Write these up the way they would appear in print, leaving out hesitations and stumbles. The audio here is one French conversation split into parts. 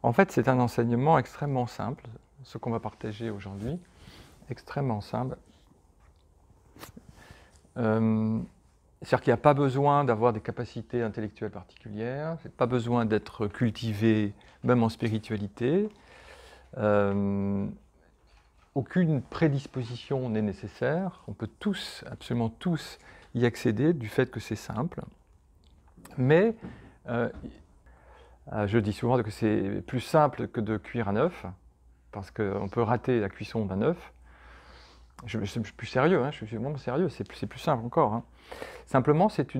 En fait, c'est un enseignement extrêmement simple, ce qu'on va partager aujourd'hui, extrêmement simple. C'est-à-dire qu'il n'y a pas besoin d'avoir des capacités intellectuelles particulières, il n'y a pas besoin d'être cultivé, même en spiritualité. Aucune prédisposition n'est nécessaire, on peut tous, absolument tous, y accéder du fait que c'est simple. Mais je dis souvent que c'est plus simple que de cuire un œuf, parce qu'on peut rater la cuisson d'un œuf. Je suis plus sérieux, hein, je suis vraiment sérieux, c'est plus simple encore. Hein. Simplement, cette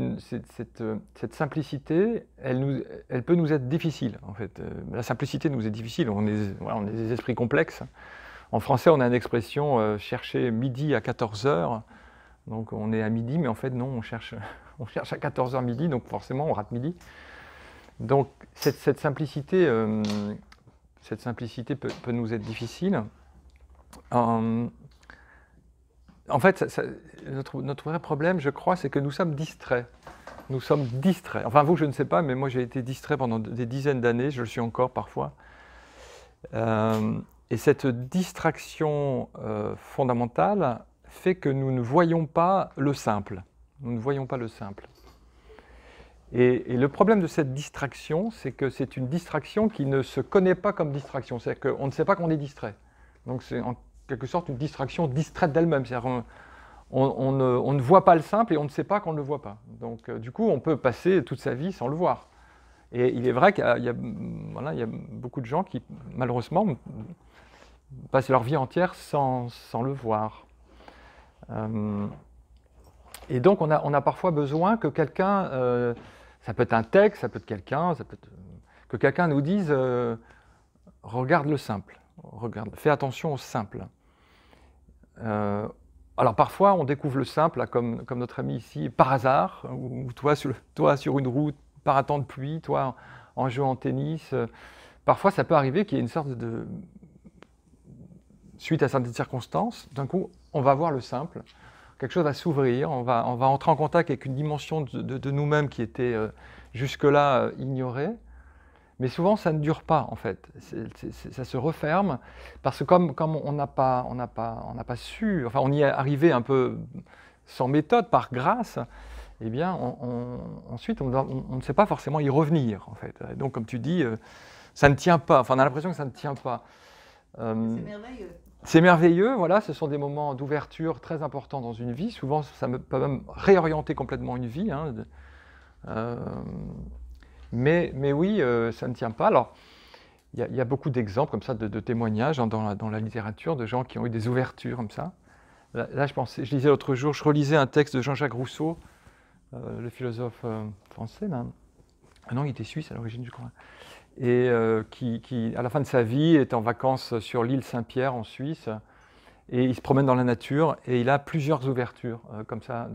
simplicité, elle peut nous être difficile, en fait. La simplicité nous est difficile, on est des esprits complexes. En français, on a une expression chercher midi à 14h. Donc on est à midi, mais en fait non, on cherche à 14h midi, donc forcément on rate midi. Donc cette simplicité peut nous être difficile. En fait, notre vrai problème, je crois, c'est que nous sommes distraits. Nous sommes distraits. Enfin, vous, je ne sais pas, mais moi, j'ai été distrait pendant des dizaines d'années. Je le suis encore parfois. Et cette distraction fondamentale fait que nous ne voyons pas le simple. Nous ne voyons pas le simple. Et le problème de cette distraction, c'est que c'est une distraction qui ne se connaît pas comme distraction. C'est-à-dire qu'on ne sait pas qu'on est distrait. Donc c'est en quelque sorte une distraction distraite d'elle-même. C'est-à-dire on ne voit pas le simple et on ne sait pas qu'on ne le voit pas. Donc du coup, on peut passer toute sa vie sans le voir. Et il est vrai qu'il y a beaucoup de gens qui, malheureusement, passent leur vie entière sans le voir. Et donc, on a parfois besoin que quelqu'un, ça peut être un texte, ça peut être quelqu'un, que quelqu'un nous dise regarde le simple, fais attention au simple. Alors parfois, on découvre le simple, là, comme notre ami ici, par hasard, ou toi sur une route, par un temps de pluie, toi en jouant au tennis. Parfois, ça peut arriver qu'il y ait une sorte de... Suite à certaines circonstances, d'un coup, on va voir le simple. Quelque chose va s'ouvrir, on va entrer en contact avec une dimension de nous-mêmes qui était jusque-là ignorée. Mais souvent, ça ne dure pas, en fait. Ça se referme, parce que comme on n'a pas su, enfin, on y est arrivé un peu sans méthode, par grâce, eh bien, ensuite, on ne sait pas forcément y revenir, en fait. Et donc, comme tu dis, ça ne tient pas. Enfin, on a l'impression que ça ne tient pas. C'est merveilleux. C'est merveilleux, voilà, ce sont des moments d'ouverture très importants dans une vie. Souvent, ça peut même réorienter complètement une vie. Hein. Mais oui, ça ne tient pas. Alors, il y a beaucoup d'exemples comme ça, de témoignages dans la littérature, de gens qui ont eu des ouvertures comme ça. Là, je lisais l'autre jour, je relisais un texte de Jean-Jacques Rousseau, le philosophe français. Là. Ah non, il était suisse à l'origine, je crois. Et qui, à la fin de sa vie, est en vacances sur l'île Saint-Pierre en Suisse, et il se promène dans la nature, et il a plusieurs ouvertures comme ça,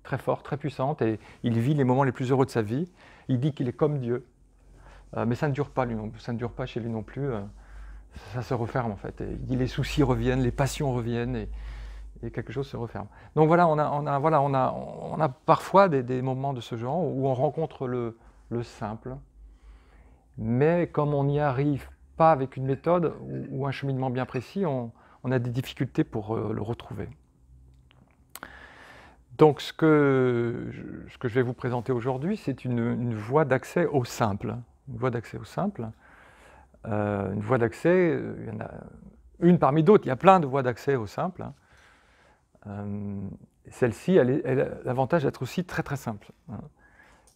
très fortes, très puissantes, et il vit les moments les plus heureux de sa vie. Il dit qu'il est comme Dieu, mais ça ne dure pas, ça ne dure pas chez lui non plus, ça se referme en fait. Et il dit les soucis reviennent, les passions reviennent, et quelque chose se referme. Donc voilà, on a parfois des moments de ce genre où on rencontre le simple, mais comme on n'y arrive pas avec une méthode ou un cheminement bien précis, on a des difficultés pour le retrouver. Donc ce que je vais vous présenter aujourd'hui, c'est une voie d'accès au simple. Une voie d'accès au simple. Une voie d'accès, il y en a une parmi d'autres, il y a plein de voies d'accès au simple. Celle-ci, elle a l'avantage d'être aussi très très simple.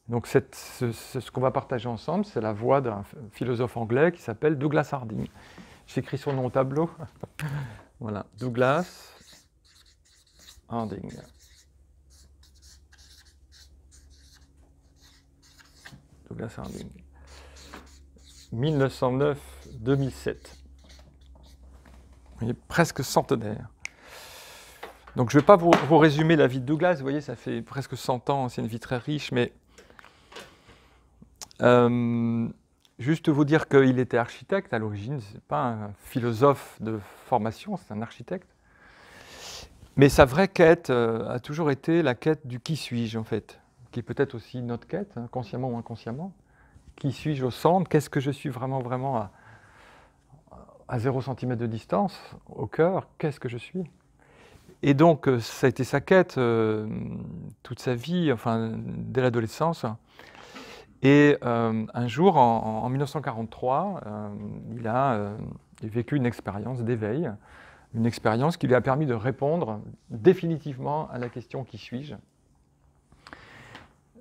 Donc ce qu'on va partager ensemble, c'est la voix d'un philosophe anglais qui s'appelle Douglas Harding. J'écris son nom au tableau. Voilà, Douglas Harding. Douglas Harding. 1909-2007. Il est presque centenaire. Donc je ne vais pas vous résumer la vie de Douglas, vous voyez, ça fait presque 100 ans, c'est une vie très riche, mais juste vous dire qu'il était architecte à l'origine, ce n'est pas un philosophe de formation, c'est un architecte. Mais sa vraie quête a toujours été la quête du qui suis-je en fait, qui est peut-être aussi notre quête, hein, consciemment ou inconsciemment. Qui suis-je au centre? Qu'est-ce que je suis vraiment à 0 cm de distance, au cœur, qu'est-ce que je suis? Et donc, ça a été sa quête toute sa vie, enfin, dès l'adolescence. Et un jour, en 1943, il a vécu une expérience d'éveil, une expérience qui lui a permis de répondre définitivement à la question « Qui suis-je »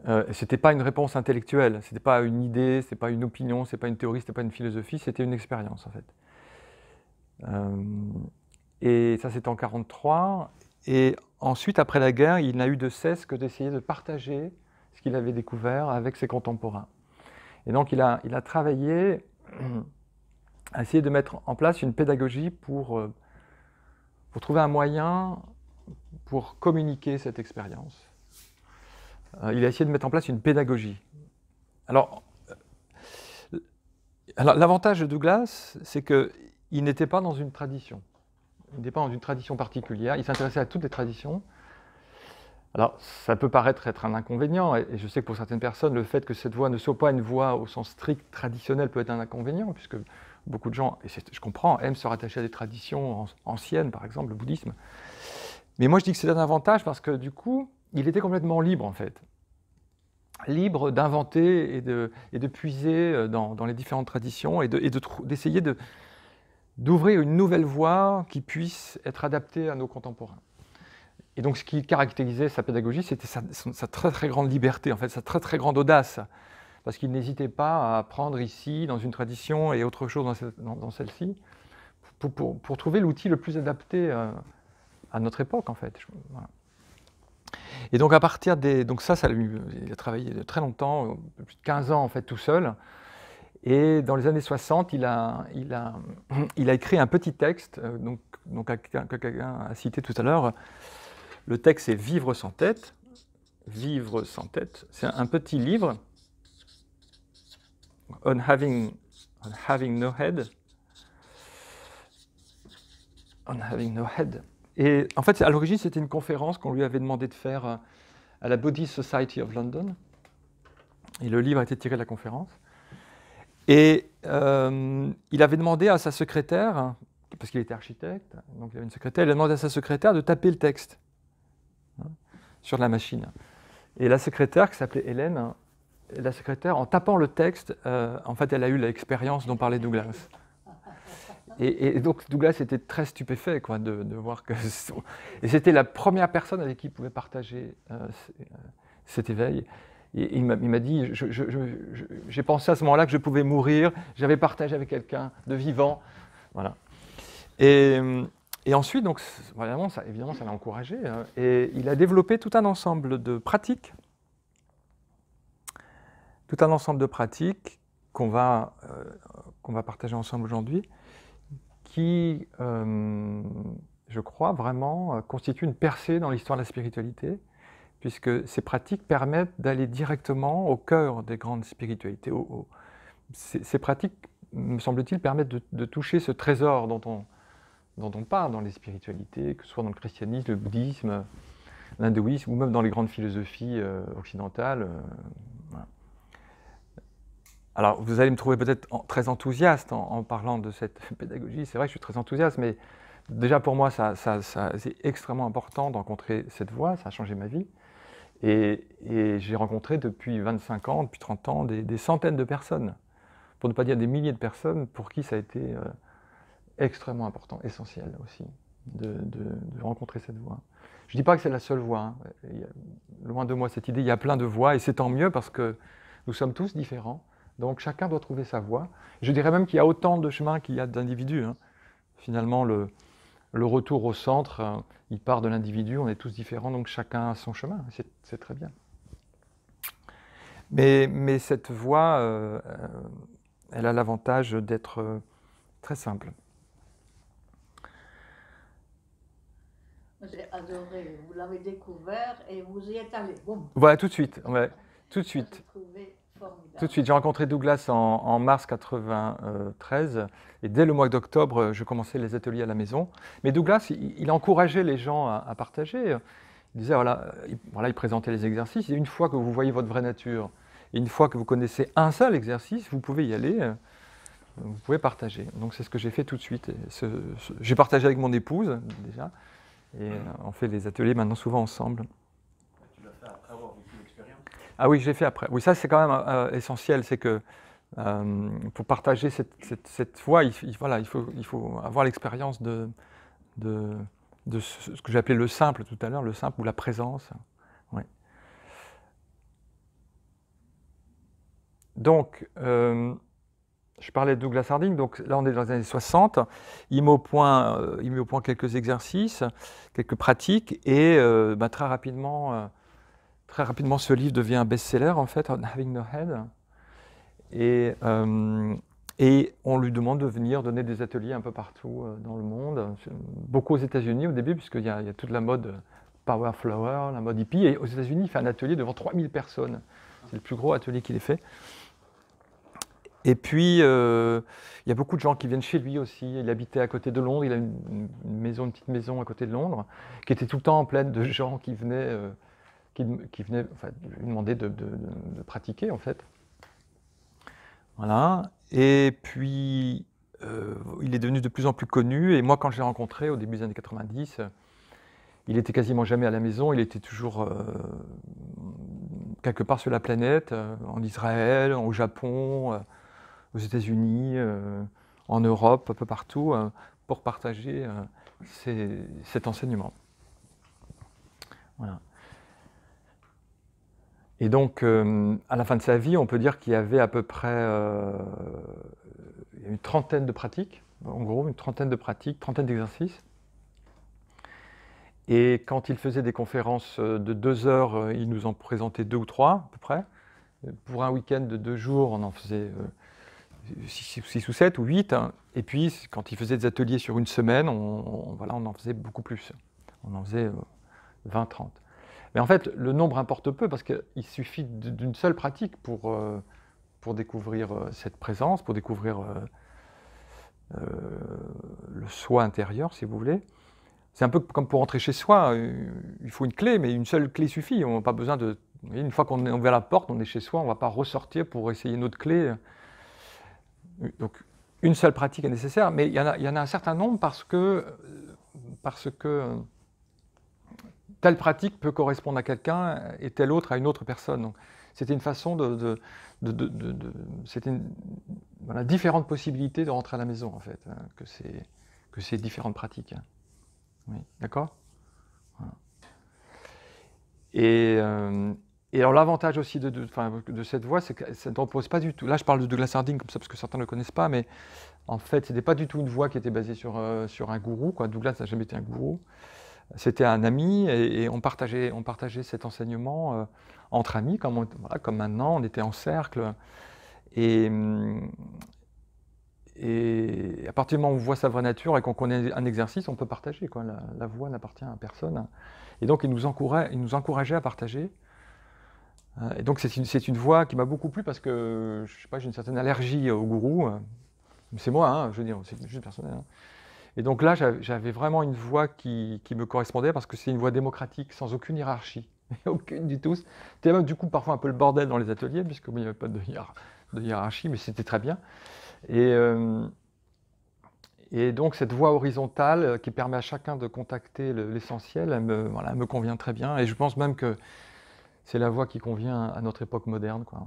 Ce n'était pas une réponse intellectuelle, ce n'était pas une idée, ce n'était pas une opinion, ce n'était pas une théorie, ce n'était pas une philosophie, c'était une expérience en fait. Et ça c'était en 1943. Et ensuite, après la guerre, il n'a eu de cesse que d'essayer de partager ce qu'il avait découvert avec ses contemporains. Et donc il a travaillé à essayer de mettre en place une pédagogie pour trouver un moyen pour communiquer cette expérience. Il a essayé de mettre en place une pédagogie. Alors l'avantage de Douglas, c'est qu'il n'était pas dans une tradition. Il n'était pas dans une tradition particulière. Il s'intéressait à toutes les traditions. Alors, ça peut paraître être un inconvénient, et je sais que pour certaines personnes, le fait que cette voie ne soit pas une voie au sens strict traditionnel peut être un inconvénient, puisque beaucoup de gens, et je comprends, aiment se rattacher à des traditions anciennes, par exemple, le bouddhisme. Mais moi, je dis que c'est un avantage parce que, du coup, il était complètement libre, en fait. Libre d'inventer et de puiser dans les différentes traditions et d'essayer d'ouvrir une nouvelle voie qui puisse être adaptée à nos contemporains. Et donc, ce qui caractérisait sa pédagogie, c'était sa très, très grande liberté, en fait, sa très, très grande audace. Parce qu'il n'hésitait pas à prendre ici, dans une tradition, et autre chose dans celle-ci, pour trouver l'outil le plus adapté à notre époque, en fait. Voilà. Et donc, à partir des... Donc ça il a travaillé de très longtemps, plus de 15 ans, en fait, tout seul. Et dans les années 60, il a écrit un petit texte, que quelqu'un a cité tout à l'heure. Le texte, c'est « Vivre sans tête ». Vivre sans tête. C'est un petit livre. « On having no head ». On having no head. Et en fait, à l'origine, c'était une conférence qu'on lui avait demandé de faire à la Buddhist Society of London. Et le livre a été tiré de la conférence. Et il avait demandé à sa secrétaire, parce qu'il était architecte, donc il avait une secrétaire, il a demandé à sa secrétaire de taper le texte sur la machine. Et la secrétaire, qui s'appelait Hélène, la secrétaire, en tapant le texte, en fait, elle a eu l'expérience dont parlait Douglas. Et donc Douglas était très stupéfait quoi, de voir que... Et c'était la première personne avec qui il pouvait partager cet éveil. Et il m'a dit, j'ai pensé à ce moment-là que je pouvais mourir, j'avais partagé avec quelqu'un de vivant. Voilà. Et ensuite, donc, vraiment, évidemment, ça l'a encouragé. Hein, et il a développé tout un ensemble de pratiques. Tout un ensemble de pratiques qu'on va partager ensemble aujourd'hui, qui, je crois, vraiment constituent une percée dans l'histoire de la spiritualité, puisque ces pratiques permettent d'aller directement au cœur des grandes spiritualités. Ces pratiques, me semble-t-il, permettent de toucher ce trésor dont on parle dans les spiritualités, que ce soit dans le christianisme, le bouddhisme, l'hindouisme, ou même dans les grandes philosophies occidentales. Voilà. Alors, vous allez me trouver peut-être très enthousiaste en parlant de cette pédagogie. C'est vrai que je suis très enthousiaste, mais déjà pour moi, c'est extrêmement important de rencontrer cette voie. Ça a changé ma vie. Et j'ai rencontré depuis 25 ans, depuis 30 ans, des centaines de personnes, pour ne pas dire des milliers de personnes, pour qui ça a été extrêmement important, essentiel aussi, de rencontrer cette voie. Je ne dis pas que c'est la seule voie. Hein. Loin de moi cette idée, il y a plein de voies, et c'est tant mieux parce que nous sommes tous différents. Donc chacun doit trouver sa voie. Je dirais même qu'il y a autant de chemins qu'il y a d'individus. Hein. Finalement, le retour au centre, il part de l'individu, on est tous différents, donc chacun a son chemin, c'est très bien. Mais cette voie, elle a l'avantage d'être très simple. J'ai adoré, vous l'avez découvert et vous y êtes allé. Boum. Voilà, tout de suite, ouais, tout de suite. Formidable. Tout de suite, j'ai rencontré Douglas en mars 1993, et dès le mois d'octobre, je commençais les ateliers à la maison. Mais Douglas, il encourageait les gens à partager. Il disait, voilà, il présentait les exercices, et une fois que vous voyez votre vraie nature, et une fois que vous connaissez un seul exercice, vous pouvez y aller. vous pouvez partager. Donc c'est ce que j'ai fait tout de suite. J'ai partagé avec mon épouse déjà, et on fait les ateliers maintenant souvent ensemble. Tu l'as fait après avoir vécu l'expérience? Ah oui, je l'ai fait après. Oui, ça c'est quand même essentiel, c'est que pour partager cette foi, voilà, il faut avoir l'expérience de ce que j'ai appelé le simple tout à l'heure, le simple ou la présence. Ouais. Donc, je parlais de Douglas Harding, donc là on est dans les années 60, il met au point quelques exercices, quelques pratiques, et très rapidement ce livre devient un best-seller en fait, On Having No Head, et on lui demande de venir donner des ateliers un peu partout dans le monde, beaucoup aux États-Unis au début, puisqu'il y a toute la mode Power Flower, la mode hippie, et aux États-Unis il fait un atelier devant 3000 personnes, c'est le plus gros atelier qu'il ait fait. Et puis, il y a beaucoup de gens qui viennent chez lui aussi. Il habitait à côté de Londres. Il a une petite maison à côté de Londres, qui était tout le temps pleine de gens qui venaient, enfin, lui demander de pratiquer, en fait. Voilà. Et puis, il est devenu de plus en plus connu. Et moi, quand je l'ai rencontré au début des années 90, il était quasiment jamais à la maison. Il était toujours quelque part sur la planète, en Israël, au Japon, aux États-Unis, en Europe, un peu partout, pour partager cet enseignement. Voilà. Et donc, à la fin de sa vie, on peut dire qu'il y avait à peu près une trentaine de pratiques, en gros, une trentaine de pratiques, trentaine d'exercices. Et quand il faisait des conférences de 2 heures, il nous en présentait 2 ou 3, à peu près. Pour un week-end de 2 jours, on en faisait 6 ou 7 ou 8, hein. Et puis quand il faisait des ateliers sur une semaine, on en faisait beaucoup plus. On en faisait 20, 30. Mais en fait, le nombre importe peu parce qu'il suffit d'une seule pratique pour découvrir cette présence, pour découvrir le soi intérieur, si vous voulez. C'est un peu comme pour entrer chez soi, il faut une clé, mais une seule clé suffit. On n'a pas besoin de... Une fois qu'on est ouvert la porte, on est chez soi, on ne va pas ressortir pour essayer une autre clé. Donc, une seule pratique est nécessaire, mais il y en a un certain nombre parce que telle pratique peut correspondre à quelqu'un et telle autre à une autre personne. Donc, c'était une façon c'était différentes possibilités de rentrer à la maison, en fait, que ces différentes pratiques. Oui, d'accord ? Voilà. Et alors l'avantage aussi de cette voie, c'est que ça ne repose pas du tout. Là, je parle de Douglas Harding comme ça parce que certains ne le connaissent pas, mais en fait, ce n'était pas du tout une voie qui était basée sur un gourou, quoi. Douglas n'a jamais été un gourou. C'était un ami et on partageait cet enseignement entre amis, comme maintenant, on était en cercle. Et à partir du moment où on voit sa vraie nature et qu'on connaît un exercice, on peut partager, quoi. La voie n'appartient à personne. Et donc, il nous encourageait à partager. Et donc, c'est une voie qui m'a beaucoup plu parce que, je sais pas, j'ai une certaine allergie au gourou. C'est moi, hein, je veux dire, c'est juste personnel. Hein. Et donc là, j'avais vraiment une voie qui me correspondait parce que c'est une voie démocratique, sans aucune hiérarchie. Aucune du tout. C'était même du coup parfois un peu le bordel dans les ateliers, puisqu'il n'y avait pas de hiérarchie, mais c'était très bien. Et donc cette voie horizontale qui permet à chacun de contacter l'essentiel, elle me convient très bien. Et je pense même que c'est la voie qui convient à notre époque moderne, quoi.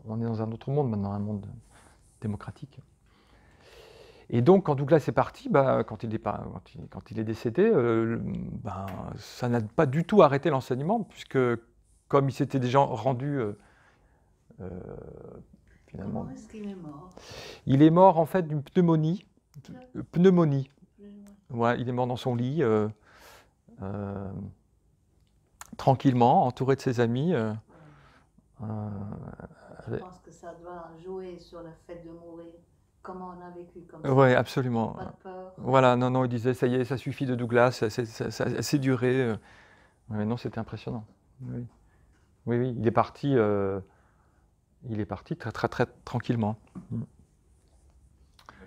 On est dans un autre monde maintenant, un monde démocratique. Et donc, quand Douglas est parti, quand il est décédé, ça n'a pas du tout arrêté l'enseignement, puisque comme il s'était déjà rendu, finalement... Comment est-ce qu'il est mort? Il est mort en fait d'une pneumonie. Pneumonie. Ouais, il est mort dans son lit, tranquillement, entouré de ses amis. Je pense que ça doit jouer sur le fait de mourir. Comment on a vécu comme ça. Oui, absolument. Pas de peur. Voilà, non, il disait, ça y est, ça suffit de Douglas, ça a assez duré. Ouais, non, c'était impressionnant. Oui. Oui, il est parti très, très, très tranquillement. J'ai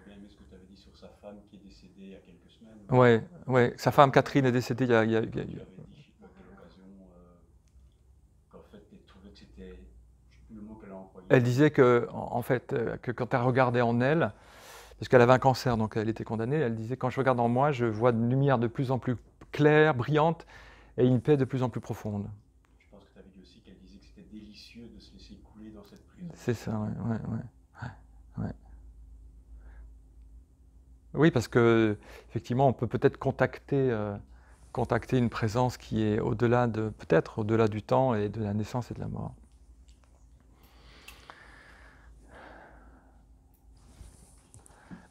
bien aimé ce que tu avais dit sur sa femme qui est décédée il y a quelques semaines. Ouais, sa femme Catherine est décédée il y a... Tu avais dit, je ne sais pas à quelle occasion, qu'en fait, tu trouvais que c'était, je ne sais le mot qu'elle a employé. Elle disait que, en fait, que quand elle regardait en elle, parce qu'elle avait un cancer, donc elle était condamnée, elle disait, quand je regarde en moi, je vois une lumière de plus en plus claire, brillante, et une paix de plus en plus profonde. Je pense que tu avais dit aussi qu'elle disait que c'était délicieux de se laisser couler dans cette prison. C'est ça, ouais. Oui, parce que effectivement, on peut peut-être contacter une présence qui est au-delà peut-être au-delà du temps et de la naissance et de la mort.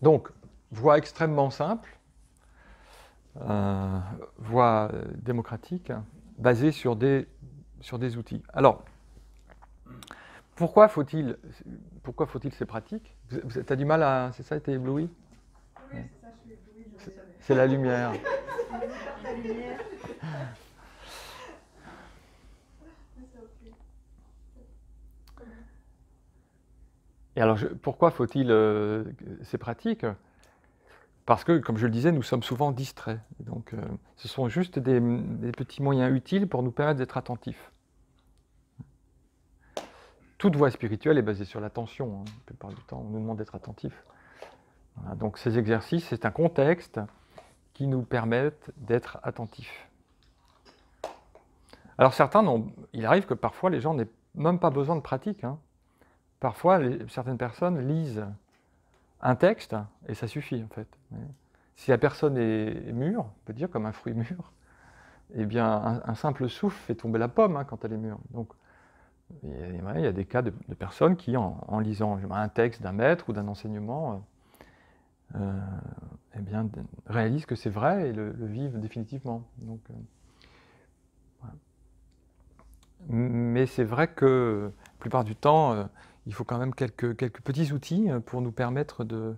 Donc, voie extrêmement simple, voie démocratique, basée sur des outils. Alors, pourquoi faut-il ces pratiques? Tu as du mal à... C'est ça, tu es ébloui? Oui, c'est ça, je suis éblouie, je le savais. C'est la lumière. La lumière. Mais c'est ok. Et alors, pourquoi faut-il ces pratiques? Parce que, comme je le disais, nous sommes souvent distraits. Et donc, ce sont juste des petits moyens utiles pour nous permettre d'être attentifs. Toute voie spirituelle est basée sur l'attention. La plupart du temps, on nous demande d'être attentifs. Voilà, donc, ces exercices, c'est un contexte qui nous permettent d'être attentifs. Alors, il arrive que parfois, les gens n'aient même pas besoin de pratique. Parfois, certaines personnes lisent un texte et ça suffit, en fait. Si la personne est mûre, on peut dire comme un fruit mûr, eh bien, un simple souffle fait tomber la pomme quand elle est mûre. Donc, il y a des cas de personnes qui, en lisant un texte d'un maître ou d'un enseignement, eh bien, réalisent que c'est vrai et le vivent définitivement. Donc, voilà. Mais c'est vrai que la plupart du temps, il faut quand même quelques petits outils pour nous permettre de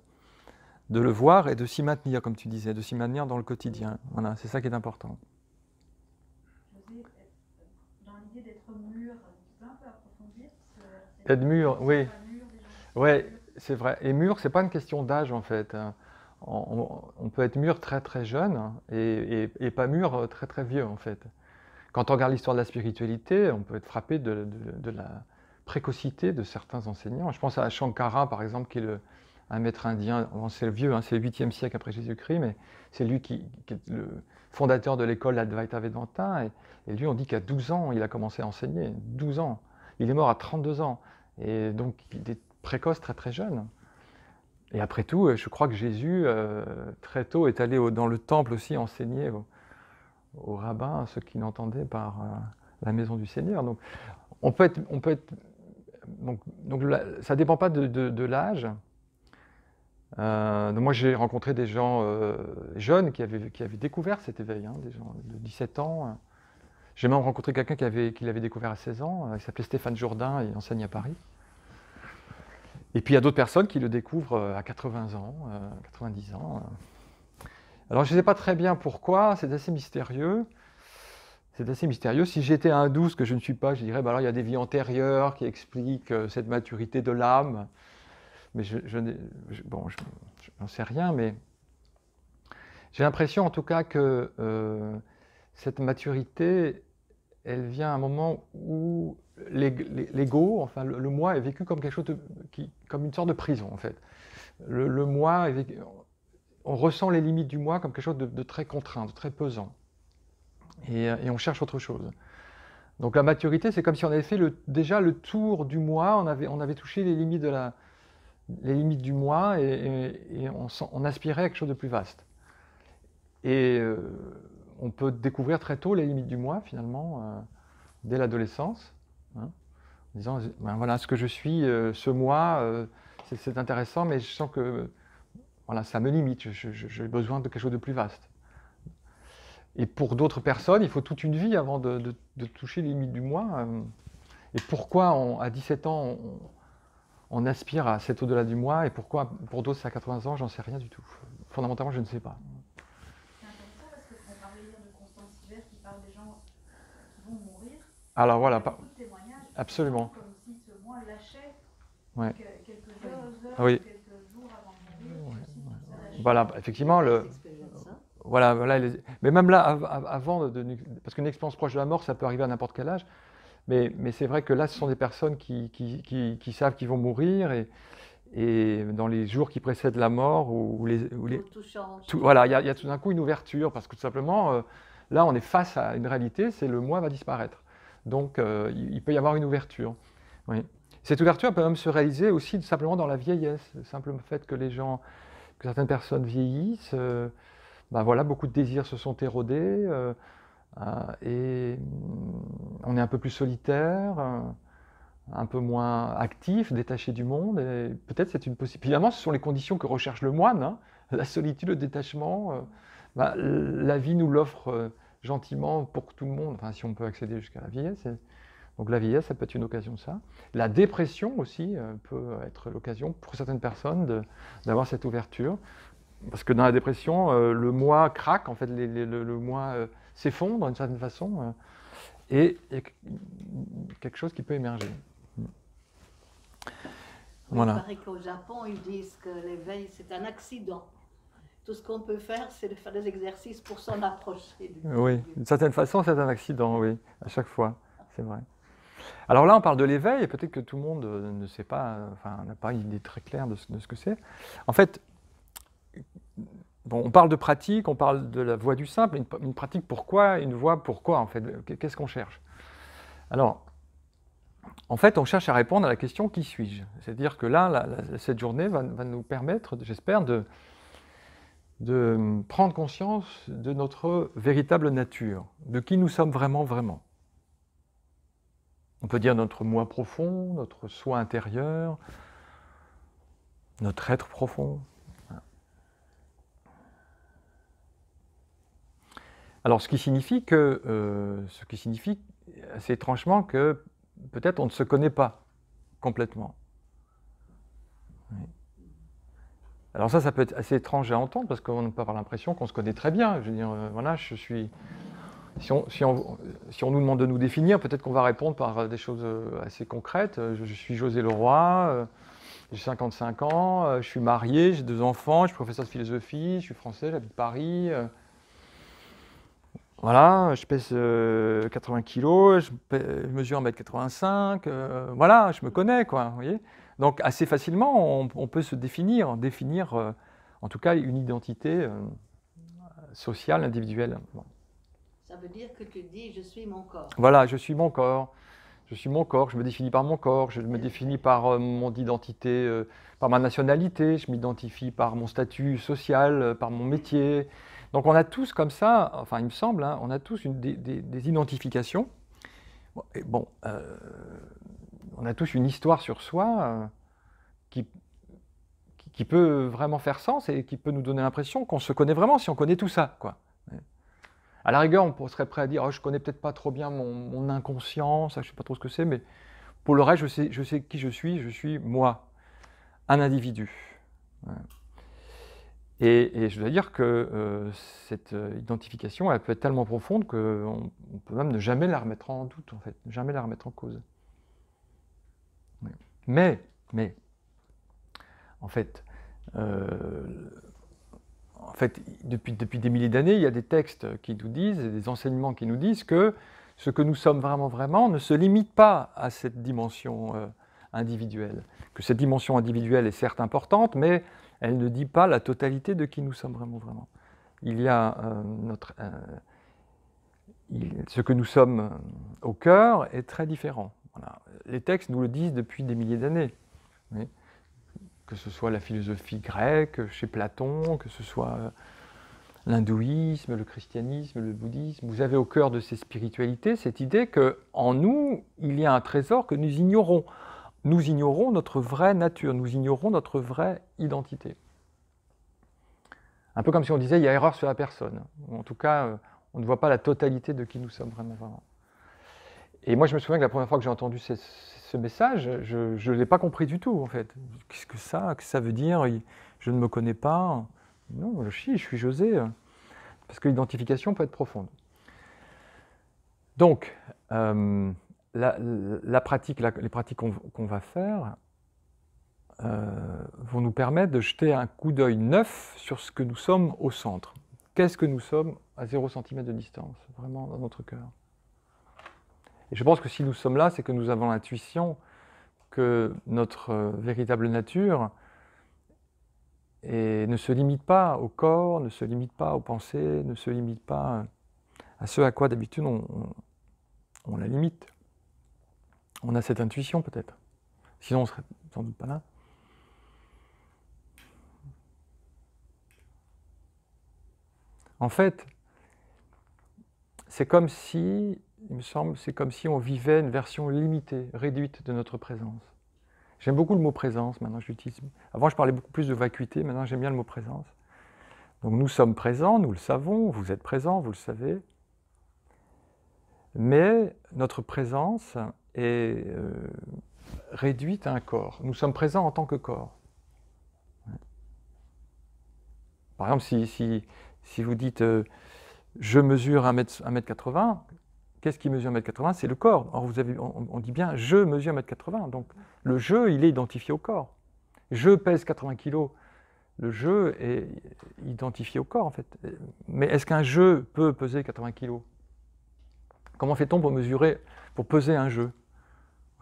le voir et de s'y maintenir, comme tu disais, de s'y maintenir dans le quotidien. Voilà, c'est ça qui est important. José, dans l'idée d'être mûr, tu peux un peu approfondir? Être mûr, oui. Oui, c'est vrai. Et mûr, c'est pas une question d'âge, en fait. On peut être mûr très très jeune et pas mûr très très vieux, en fait. Quand on regarde l'histoire de la spiritualité, on peut être frappé de la précocité de certains enseignants. Je pense à Shankara, par exemple, qui est un maître indien. C'est le vieux, c'est le 8e siècle après Jésus-Christ, mais c'est lui qui est le fondateur de l'école Advaita Vedanta. Et lui, on dit qu'à 12 ans, il a commencé à enseigner. 12 ans. Il est mort à 32 ans. Et donc, il est précoce très très jeune. Et après tout, je crois que Jésus, très tôt, est allé dans le temple aussi enseigner aux rabbins, ceux qui l'entendaient par la maison du Seigneur. Donc, ça ne dépend pas de l'âge. Moi, j'ai rencontré des gens jeunes qui avaient découvert cet éveil, des gens de 17 ans. J'ai même rencontré quelqu'un qui l'avait découvert à 16 ans. Il s'appelait Stéphane Jourdain, il enseigne à Paris. Et puis il y a d'autres personnes qui le découvrent à 80 ans, 90 ans. Alors je ne sais pas très bien pourquoi, c'est assez mystérieux. C'est assez mystérieux. Si j'étais hindou, ce que je ne suis pas, je dirais, alors il y a des vies antérieures qui expliquent cette maturité de l'âme. Mais n'en sais rien, mais j'ai l'impression en tout cas que cette maturité, elle vient à un moment où l'ego, enfin le moi, est vécu comme quelque chose comme une sorte de prison en fait. Le moi, on ressent les limites du moi comme quelque chose de très contraint, de très pesant. Et on cherche autre chose. Donc la maturité, c'est comme si on avait fait déjà le tour du moi, on avait touché les limites du moi et on aspirait à quelque chose de plus vaste. Et on peut découvrir très tôt les limites du moi, finalement, dès l'adolescence, en disant, voilà, ce que je suis, ce moi, c'est intéressant, mais je sens que voilà, ça me limite, j'ai besoin de quelque chose de plus vaste. Et pour d'autres personnes, il faut toute une vie avant de toucher les limites du moi. Et pourquoi, à 17 ans, on aspire à cet au-delà du moi, et pourquoi pour d'autres c'est à 80 ans, j'en sais rien du tout. Fondamentalement, je ne sais pas. c'est intéressant parce qu'on parlait hier de Constance Hiver qui parle des gens qui vont mourir. Alors voilà, Beaucoup de témoignages. absolument. Comme si ce moi lâchait Ouais. quelques heures, Oui. quelques jours avant de mourir. Ouais, comme si tout ça lâchait. Voilà, effectivement, voilà, mais même là, avant, parce qu'une expérience proche de la mort, ça peut arriver à n'importe quel âge. Mais c'est vrai que là, ce sont des personnes qui savent qu'ils vont mourir et dans les jours qui précèdent la mort, Tout change. voilà, il y a tout d'un coup une ouverture parce que tout simplement, là, on est face à une réalité, c'est le moi va disparaître. Donc, il peut y avoir une ouverture. Oui. Cette ouverture elle peut même se réaliser aussi simplement dans la vieillesse. Le simple fait que certaines personnes vieillissent, ben voilà, beaucoup de désirs se sont érodés et on est un peu plus solitaire, un peu moins actif, détaché du monde. Et peut-être c'est une possibilité. Évidemment, ce sont les conditions que recherche le moine, hein, la solitude, le détachement. Ben, la vie nous l'offre gentiment pour tout le monde, enfin, si on peut accéder jusqu'à la vieillesse. Donc la vieillesse, ça peut être une occasion de ça. La dépression aussi peut être l'occasion pour certaines personnes d'avoir cette ouverture. Parce que dans la dépression, le moi craque, en fait, le moi s'effondre d'une certaine façon, et il y a quelque chose qui peut émerger. Voilà. Il paraît qu'au Japon, ils disent que l'éveil, c'est un accident. Tout ce qu'on peut faire, c'est de faire des exercices pour s'en approcher. Oui, d'une certaine façon, c'est un accident, oui, à chaque fois, c'est vrai. Alors là, on parle de l'éveil, et peut-être que tout le monde ne sait pas, enfin, n'a pas une idée très claire de ce que c'est. En fait, bon, on parle de pratique, on parle de la voie du simple. Une pratique, pourquoi? Une voie, pourquoi, en fait? Qu'est-ce qu'on cherche? Alors, en fait, on cherche à répondre à la question « qui suis-je » C'est-à-dire que là, cette journée va nous permettre, j'espère, de prendre conscience de notre véritable nature, de qui nous sommes vraiment, vraiment. On peut dire notre moi profond, notre soi intérieur, notre être profond. Alors, ce qui signifie assez étrangement que peut-être on ne se connaît pas complètement. Oui. Alors ça peut être assez étrange à entendre parce qu'on peut avoir l'impression qu'on se connaît très bien. Je veux dire, voilà, je suis... Si on nous demande de nous définir, peut-être qu'on va répondre par des choses assez concrètes. Je suis José Leroy, j'ai 55 ans, je suis marié, j'ai 2 enfants, je suis professeur de philosophie, je suis français, j'habite Paris. Voilà, je pèse 80 kilos, je mesure 1m85, voilà, je me connais, quoi, vous voyez. Donc assez facilement, on peut se définir en tout cas une identité sociale, individuelle. Bon. Ça veut dire que tu dis « je suis mon corps ». Voilà, je suis mon corps. Je suis mon corps, je me définis par mon corps, je me définis par mon identité, par ma nationalité, je m'identifie par mon statut social, par mon métier. Donc on a tous comme ça, enfin il me semble, hein, on a tous des identifications. Bon, on a tous une histoire sur soi qui peut vraiment faire sens et qui peut nous donner l'impression qu'on se connaît vraiment si on connaît tout ça, quoi. À la rigueur, on serait prêt à dire oh, « je ne connais peut-être pas trop bien mon inconscient, ça, je ne sais pas trop ce que c'est, mais pour le reste, je sais qui je suis moi, un individu. Ouais. » Et je dois dire que cette identification, elle peut être tellement profonde qu'on peut même ne jamais la remettre en doute, en fait, ne jamais la remettre en cause. Ouais. Mais, en fait, depuis des milliers d'années, il y a des textes qui nous disent, des enseignements qui nous disent que ce que nous sommes vraiment, vraiment ne se limite pas à cette dimension individuelle. Que cette dimension individuelle est certes importante, mais elle ne dit pas la totalité de qui nous sommes vraiment, vraiment. Il y a ce que nous sommes au cœur est très différent. Voilà. Les textes nous le disent depuis des milliers d'années. Oui. Que ce soit la philosophie grecque, chez Platon, que ce soit l'hindouisme, le christianisme, le bouddhisme. Vous avez au cœur de ces spiritualités cette idée qu'en nous, il y a un trésor que nous ignorons. Nous ignorons notre vraie nature, nous ignorons notre vraie identité. Un peu comme si on disait il y a erreur sur la personne. Ou en tout cas, on ne voit pas la totalité de qui nous sommes vraiment, vraiment. Et moi, je me souviens que la première fois que j'ai entendu ce message, je ne l'ai pas compris du tout, en fait. Qu'est-ce que ça veut dire? Je ne me connais pas. Non, je suis José. Parce que l'identification peut être profonde. Donc, les pratiques qu'on va faire vont nous permettre de jeter un coup d'œil neuf sur ce que nous sommes au centre. Qu'est-ce que nous sommes à 0 cm de distance, vraiment dans notre cœur? Et je pense que si nous sommes là, c'est que nous avons l'intuition que notre véritable nature ne se limite pas au corps, ne se limite pas aux pensées, ne se limite pas à ce à quoi d'habitude on la limite. On a cette intuition peut-être. Sinon on ne serait sans doute pas là. En fait, c'est comme si, il me semble, c'est comme si on vivait une version limitée, réduite de notre présence. J'aime beaucoup le mot présence, maintenant je l'utilise. Avant je parlais beaucoup plus de vacuité, maintenant j'aime bien le mot présence. Donc nous sommes présents, nous le savons, vous êtes présents, vous le savez. Mais notre présence est réduite à un corps. Nous sommes présents en tant que corps. Par exemple, si vous dites je mesure 1m80, qu'est-ce qui mesure 1m80? C'est le corps. Or, on dit bien je mesure 1m80. Donc le je, il est identifié au corps. Je pèse 80 kg. Le je est identifié au corps, en fait. Mais est-ce qu'un je peut peser 80 kg? Comment fait-on pour peser un je?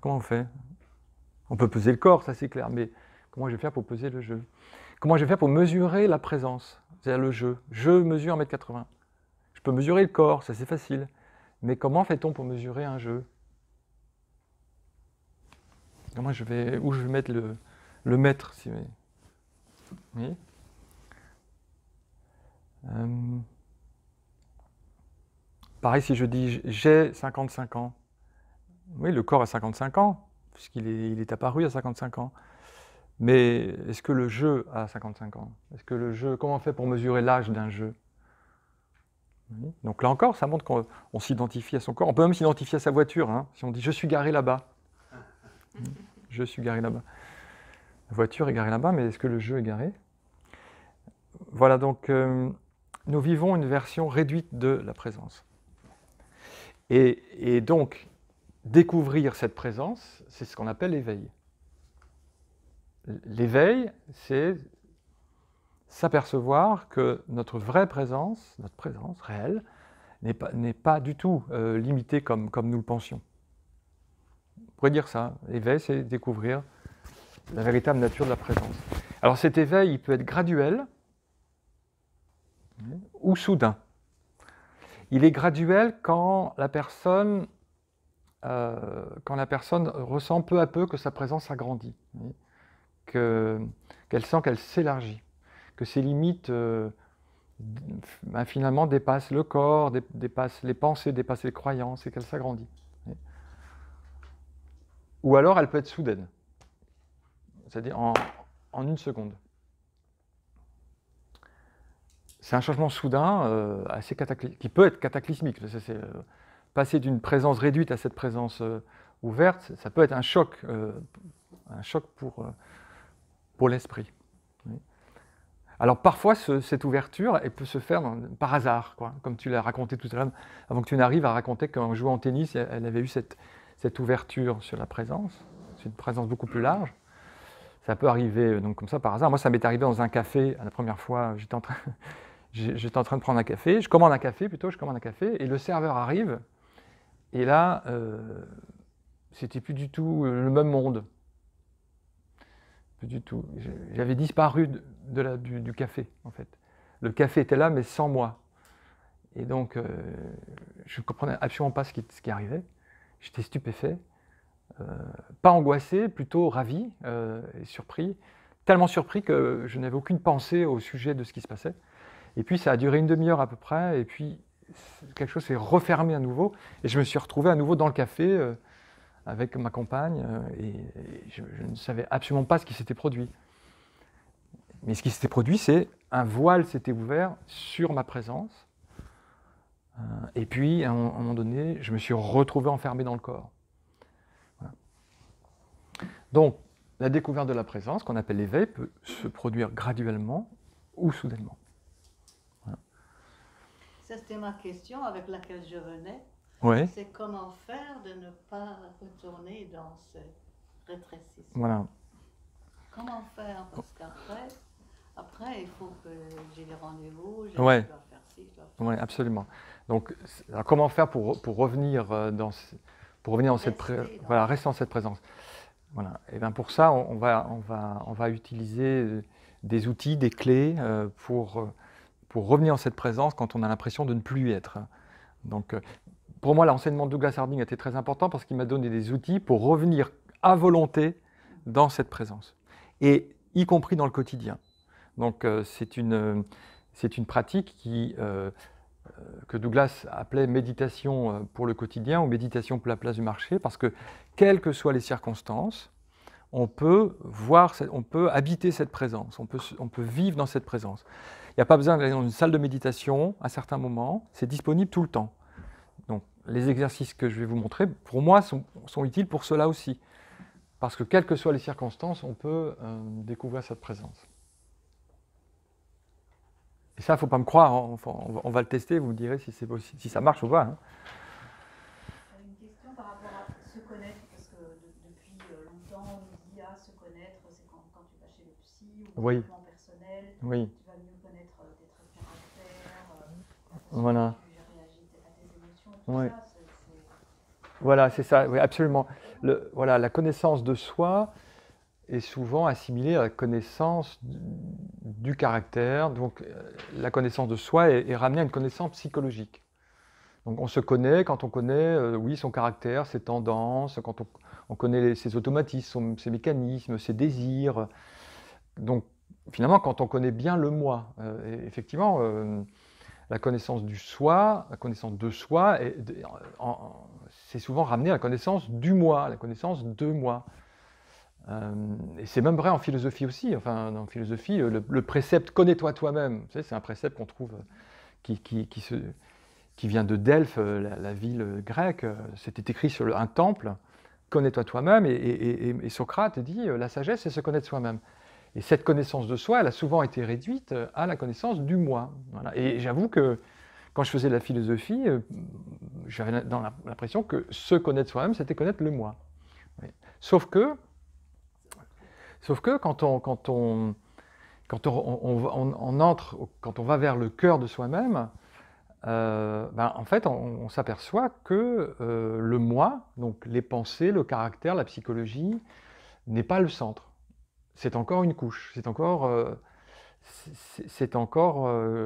Comment on fait? On peut peser le corps, ça c'est clair, mais comment je vais faire pour peser le je? Comment je vais faire pour mesurer la présence? C'est-à-dire le je. Je mesure 1m80. Je peux mesurer le corps, ça c'est facile. Mais comment fait-on pour mesurer un je? Où je vais mettre le mètre, si vous voyez. Oui. Pareil, si je dis j'ai 55 ans. Oui, le corps a 55 ans, puisqu'il est apparu à 55 ans. Mais est-ce que le je a 55 ans? Est-ce que le je, comment on fait pour mesurer l'âge d'un je? Oui. Donc là encore, ça montre qu'on s'identifie à son corps. On peut même s'identifier à sa voiture. Hein, si on dit je suis garé là-bas. Je suis garé là-bas. La voiture est garée là-bas, mais est-ce que le je est garé? Voilà, donc nous vivons une version réduite de la présence. Et donc, découvrir cette présence, c'est ce qu'on appelle l'éveil. L'éveil, c'est s'apercevoir que notre vraie présence, notre présence réelle, n'est pas du tout limitée comme nous le pensions. On pourrait dire ça. L'éveil, c'est découvrir la véritable nature de la présence. Alors cet éveil, il peut être graduel ou soudain. Il est graduel quand la personne ressent peu à peu que sa présence s'agrandit, qu'elle sent qu'elle s'élargit, que ses limites finalement dépassent le corps, dépassent les pensées, dépassent les croyances, et qu'elle s'agrandit. Ou alors elle peut être soudaine, c'est-à-dire en une seconde. C'est un changement soudain qui peut être cataclysmique. Passer d'une présence réduite à cette présence ouverte, ça peut être un choc pour l'esprit. Alors parfois, cette ouverture, elle peut se faire par hasard, quoi. Comme tu l'as raconté tout à l'heure, avant que tu n'arrives à raconter qu'en jouant au tennis, elle avait eu cette ouverture sur la présence. C'est une présence beaucoup plus large. Ça peut arriver donc comme ça par hasard. Moi, ça m'est arrivé dans un café, la première fois, j'étais en train de prendre un café, je commande un café, et le serveur arrive, et là, c'était plus du tout le même monde. Plus du tout. J'avais disparu du café, en fait. Le café était là, mais sans moi. Et donc, je ne comprenais absolument pas ce qui arrivait. J'étais stupéfait. Pas angoissé, plutôt ravi et surpris. Tellement surpris que je n'avais aucune pensée au sujet de ce qui se passait. Et puis ça a duré une demi-heure à peu près, et puis quelque chose s'est refermé à nouveau, et je me suis retrouvé à nouveau dans le café avec ma compagne, et je ne savais absolument pas ce qui s'était produit. Mais ce qui s'était produit, c'est un voile s'était ouvert sur ma présence, et puis à un moment donné, je me suis retrouvé enfermé dans le corps. Voilà. Donc, la découverte de la présence, qu'on appelle l'éveil, peut se produire graduellement ou soudainement. Ça, c'était ma question avec laquelle je venais. Ouais. C'est comment faire de ne pas retourner dans ce rétrécissement. Voilà. Comment faire? Parce qu'après, il faut que j'ai des rendez-vous, je Ouais. dois faire ci, je dois faire ça. Oui, absolument. Donc, alors comment faire pour revenir pour revenir dans cette voilà, rester dans cette présence. Voilà. Et bien pour ça, on va utiliser des outils, des clés pour revenir dans cette présence quand on a l'impression de ne plus y être. Donc, pour moi, l'enseignement de Douglas Harding a été très important parce qu'il m'a donné des outils pour revenir à volonté dans cette présence, et y compris dans le quotidien. Donc, c'est une pratique que Douglas appelait méditation pour le quotidien ou méditation pour la place du marché, parce que, quelles que soient les circonstances, on peut habiter cette présence, on peut vivre dans cette présence. Il n'y a pas besoin d'aller dans une salle de méditation à certains moments, c'est disponible tout le temps. Donc, les exercices que je vais vous montrer, pour moi, sont utiles pour cela aussi. Parce que, quelles que soient les circonstances, on peut découvrir cette présence. Et ça, il ne faut pas me croire, hein. On va le tester, vous me direz si ça marche ou pas. Hein. Une question par rapport à se connaître, parce que depuis longtemps, on dit se connaître, c'est quand tu vas chez le psy ou le développement personnel, oui. Tu vas mieux connaître des traits de caractère, voilà. tu réagis à tes émotions, tout oui. ça. Voilà, c'est ça, oui, absolument. Voilà, la connaissance de soi est souvent assimilée à la connaissance du caractère. Donc, la connaissance de soi est ramenée à une connaissance psychologique. Donc, on se connaît quand on connaît, oui, son caractère, ses tendances, quand on connaît ses automatismes, ses mécanismes, ses désirs. Donc, finalement, quand on connaît bien le moi, effectivement, la connaissance du soi, la connaissance de soi, c'est souvent ramené à la connaissance du moi, à la connaissance de moi. Et c'est même vrai en philosophie aussi. Enfin, en philosophie, le précepte « connais-toi toi-même », vous savez, c'est un précepte qu'on trouve qui vient de Delphes, la ville grecque. C'était écrit sur un temple, « connais-toi toi-même », et Socrate dit « la sagesse, c'est se connaître soi-même ». Et cette connaissance de soi, elle a souvent été réduite à la connaissance du moi. Voilà. Et j'avoue que quand je faisais de la philosophie, j'avais l'impression que se connaître soi-même, c'était connaître le moi. Oui. Sauf que quand on entre, quand on va vers le cœur de soi-même, en fait, on s'aperçoit que le moi, donc les pensées, le caractère, la psychologie, n'est pas le centre. C'est encore une couche, c'est encore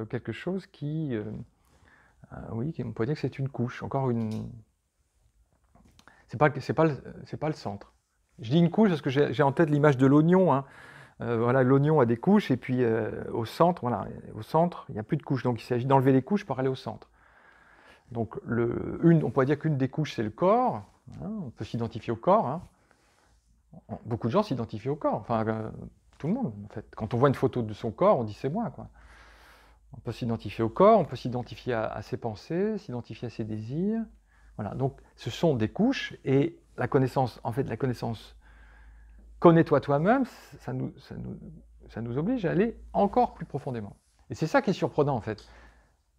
quelque chose qui, oui, on peut dire que c'est une couche, encore une. C'est pas le centre. Je dis une couche parce que j'ai en tête l'image de l'oignon. Hein. Voilà, l'oignon a des couches et puis au centre, voilà, il n'y a plus de couches. Donc il s'agit d'enlever les couches pour aller au centre. Donc on pourrait dire qu'une des couches c'est le corps. Hein, on peut s'identifier au corps. Hein. Beaucoup de gens s'identifient au corps, enfin tout le monde en fait. Quand on voit une photo de son corps, on dit c'est moi quoi. On peut s'identifier au corps, on peut s'identifier à ses pensées, s'identifier à ses désirs. Voilà, donc ce sont des couches et la connaissance, en fait la connaissance connais-toi toi-même, ça nous oblige à aller encore plus profondément. Et c'est ça qui est surprenant en fait,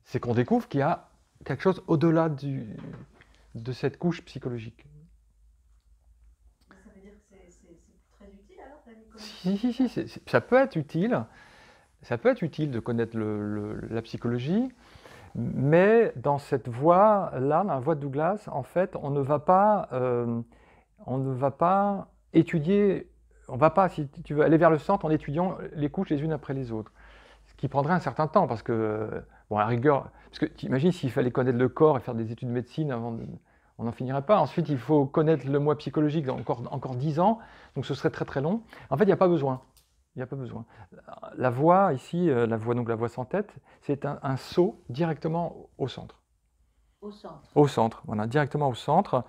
c'est qu'on découvre qu'il y a quelque chose au-delà de cette couche psychologique. Si, ça peut être utile. Ça peut être utile de connaître la psychologie, mais dans cette voie-là, dans la voie de Douglas, en fait, on ne va pas étudier, on ne va pas, si tu veux, aller vers le centre en étudiant les couches les unes après les autres, ce qui prendrait un certain temps, parce que, bon, à la rigueur, parce que tu imagines s'il fallait connaître le corps et faire des études de médecine avant on n'en finirait pas. Ensuite, il faut connaître le moi psychologique encore 10 ans, donc ce serait très très long. En fait, il n'y a pas besoin. Il n'y a pas besoin. La voie ici, la voie sans tête, c'est un saut directement au centre. Au centre. Au centre, voilà, directement au centre,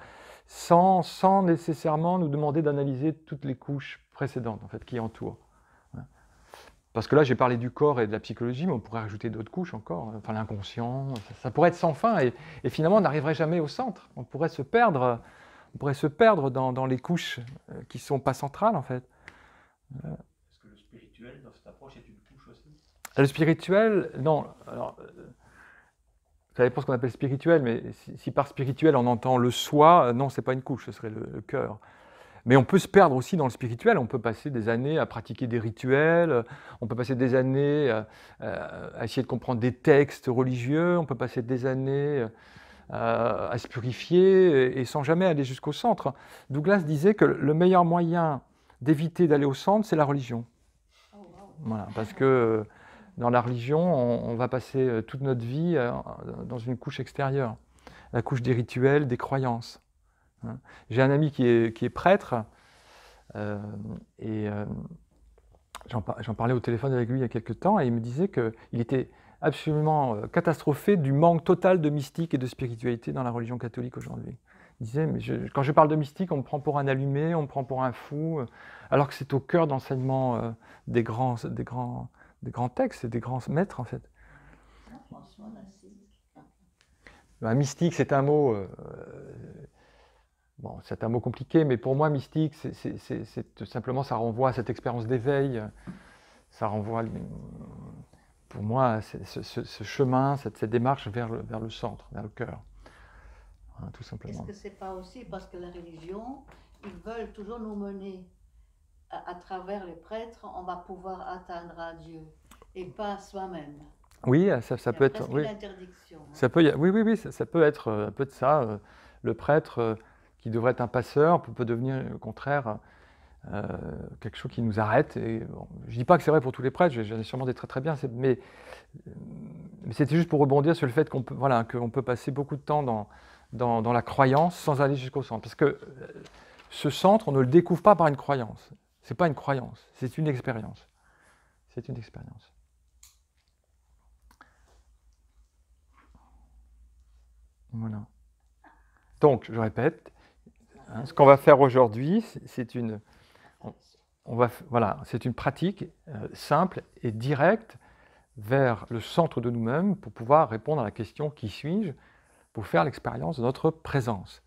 sans nécessairement nous demander d'analyser toutes les couches précédentes en fait, qui entourent. Parce que là, j'ai parlé du corps et de la psychologie, mais on pourrait rajouter d'autres couches encore, enfin l'inconscient, ça pourrait être sans fin, et finalement, on n'arriverait jamais au centre. On pourrait se perdre dans les couches qui ne sont pas centrales, en fait. Est-ce que le spirituel, dans cette approche, est une couche aussi? Le spirituel, non. Alors, ça dépend ce qu'on appelle spirituel, mais si par spirituel, on entend le soi, non, ce n'est pas une couche, ce serait le cœur. Mais on peut se perdre aussi dans le spirituel, on peut passer des années à pratiquer des rituels, on peut passer des années à essayer de comprendre des textes religieux, on peut passer des années à se purifier et sans jamais aller jusqu'au centre. Douglas disait que le meilleur moyen d'éviter d'aller au centre, c'est la religion. Voilà, parce que dans la religion, on va passer toute notre vie dans une couche extérieure, la couche des rituels, des croyances. J'ai un ami qui est prêtre, et j'en parlais au téléphone avec lui il y a quelques temps, et il me disait qu'il était absolument catastrophé du manque total de mystique et de spiritualité dans la religion catholique aujourd'hui. Il disait, mais quand je parle de mystique, on me prend pour un allumé, on me prend pour un fou, alors que c'est au cœur d'enseignement des grands textes et des grands maîtres, en fait. Mystique, c'est un mot... bon, c'est un mot compliqué, mais pour moi, mystique, c'est simplement, ça renvoie à cette expérience d'éveil, ça renvoie, pour moi, ce chemin, cette démarche vers le centre, vers le cœur, hein, tout simplement. Est-ce que c'est pas aussi parce que la religion, ils veulent toujours nous mener à travers les prêtres, on va pouvoir atteindre à Dieu, et pas soi-même. Oui, ça peut être... Oui. Une interdiction. Ça peut, oui, ça peut être un peu de ça. Le prêtre... qui devrait être un passeur, peut devenir au contraire quelque chose qui nous arrête. Et, bon, je ne dis pas que c'est vrai pour tous les prêtres, j'en ai sûrement des très bien, mais c'était juste pour rebondir sur le fait qu'on peut, voilà, qu'on peut passer beaucoup de temps dans la croyance sans aller jusqu'au centre. Parce que ce centre, on ne le découvre pas par une croyance. Ce n'est pas une croyance, c'est une expérience. C'est une expérience. Voilà. Donc, je répète, ce qu'on va faire aujourd'hui, c'est une pratique simple et directe vers le centre de nous-mêmes pour pouvoir répondre à la question « Qui suis-je ?» pour faire l'expérience de notre présence.